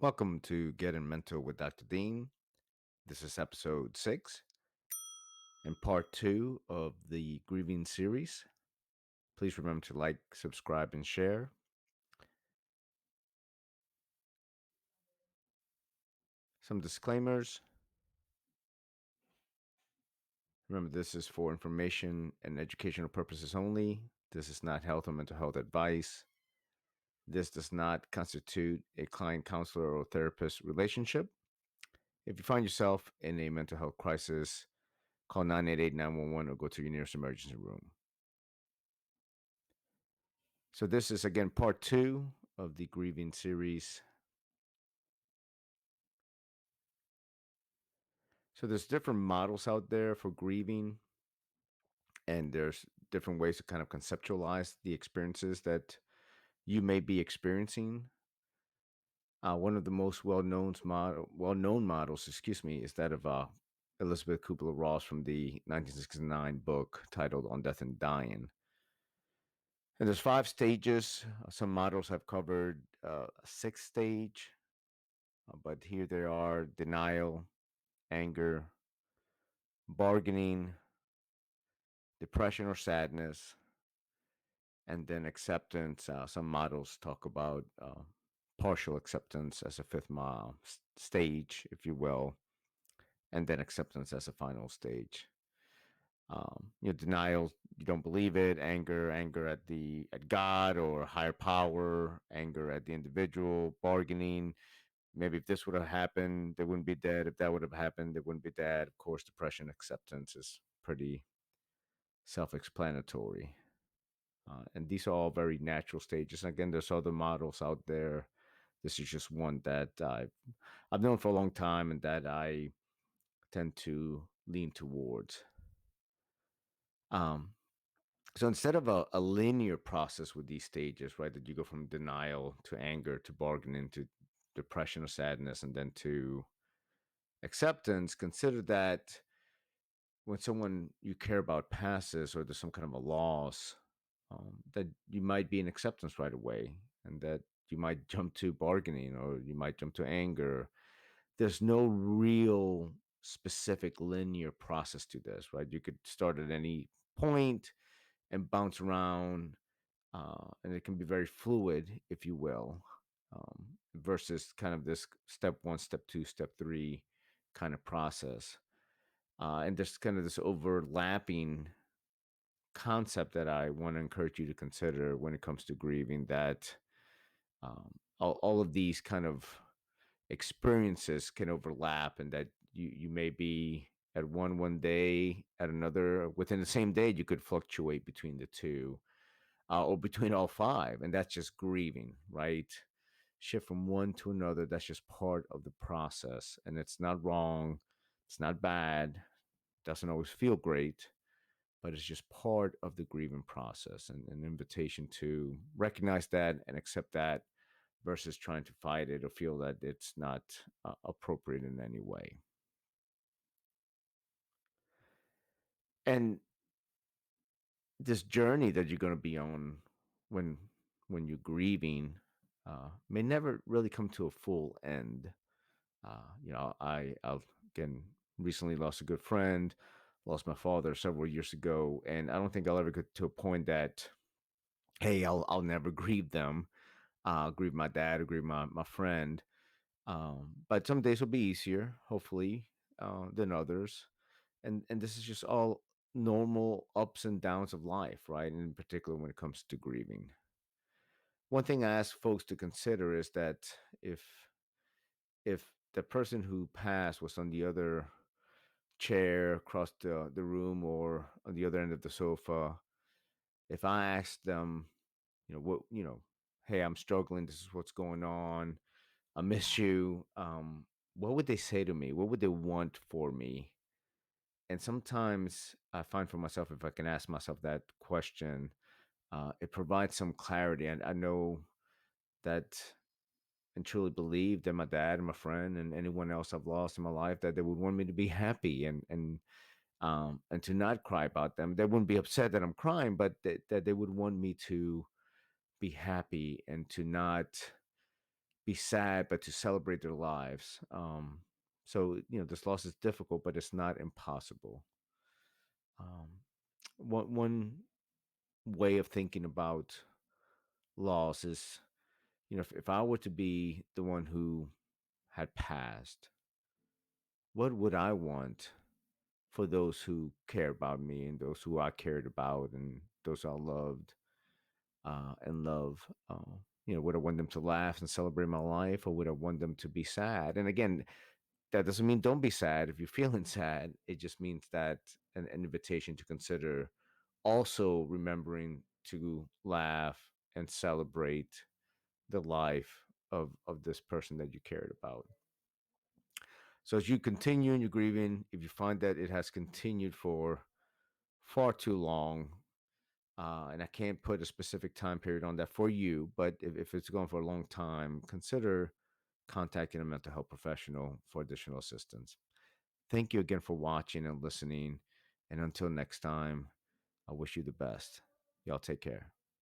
Welcome to Getting Mental with Dr. Dean. This is episode 6 and part 2 of the Grieving series. Please remember to like, subscribe, and share. Some disclaimers. Remember, this is for information and educational purposes only. This is not health or mental health advice. This does not constitute a client counselor or therapist relationship. If you find yourself in a mental health crisis, call 988-911 or go to your nearest emergency room. So this is again part 2 of the Grieving series. So there's different models out there for grieving, and there's different ways to kind of conceptualize the experiences that you may be experiencing. One of the most well-known models, is that of Elizabeth Kubler-Ross from the 1969 book titled "On Death and Dying." And there's 5 stages. Some models have covered a 6th stage, but here there are: denial, anger, bargaining, depression or sadness, and then acceptance. Some models talk about partial acceptance as a 5th stage, if you will, and then acceptance as a final stage. Denial, you don't believe it. Anger at God or higher power. Anger at the individual. Bargaining, maybe if this would have happened, they wouldn't be dead. If that would have happened, they wouldn't be dead. Of course, depression, acceptance is pretty self-explanatory. And these are all very natural stages. And again, there's other models out there. This is just one that I've known for a long time and that I tend to lean towards. Um, so instead of a linear process with these stages, right, that you go from denial to anger to bargaining to depression or sadness and then to acceptance, consider that when someone you care about passes or there's some kind of a loss, that you might be in acceptance right away and that you might jump to bargaining or you might jump to anger. There's no real specific linear process to this, right? You could start at any point and bounce around, and it can be very fluid, if you will, versus kind of this step 1, step 2, step 3 kind of process. And there's kind of this overlapping concept that I want to encourage you to consider when it comes to grieving, that all of these kind of experiences can overlap, and that you may be at one day, at another within the same day. You could fluctuate between the two, or between all 5, and that's just grieving, right? Shift from one to another. That's just part of the process, and it's not wrong. It's not bad. Doesn't always feel great, but it's just part of the grieving process, and an invitation to recognize that and accept that versus trying to fight it or feel that it's not appropriate in any way. And this journey that you're going to be on when you're grieving may never really come to a full end. I again recently lost a good friend, lost my father several years ago, and I don't think I'll ever get to a point that, hey, I'll never grieve them, grieve my dad or grieve my friend. But some days will be easier, hopefully, than others. And this is just all normal ups and downs of life, right? And in particular, when it comes to grieving. One thing I ask folks to consider is that if the person who passed was on the other chair across the room or on the other end of the sofa, if I asked them, hey, I'm struggling, this is what's going on, I miss you, what would they say to me? What would they want for me? And sometimes I find for myself, if I can ask myself that question, it provides some clarity. And I know that and truly believe that my dad and my friend and anyone else I've lost in my life, that they would want me to be happy and to not cry about them. They wouldn't be upset that I'm crying, but that they would want me to be happy and to not be sad, but to celebrate their lives. So this loss is difficult, but it's not impossible. Um, one way of thinking about loss is, if I were to be the one who had passed, what would I want for those who care about me and those who I cared about and those I loved and love? Would I want them to laugh and celebrate my life, or would I want them to be sad? And again, that doesn't mean don't be sad if you're feeling sad. It just means that an invitation to consider also remembering to laugh and celebrate the life of this person that you cared about. So as you continue in your grieving, if you find that it has continued for far too long, and I can't put a specific time period on that for you, but if it's going for a long time, consider contacting a mental health professional for additional assistance. Thank you again for watching and listening. And until next time, I wish you the best. Y'all take care.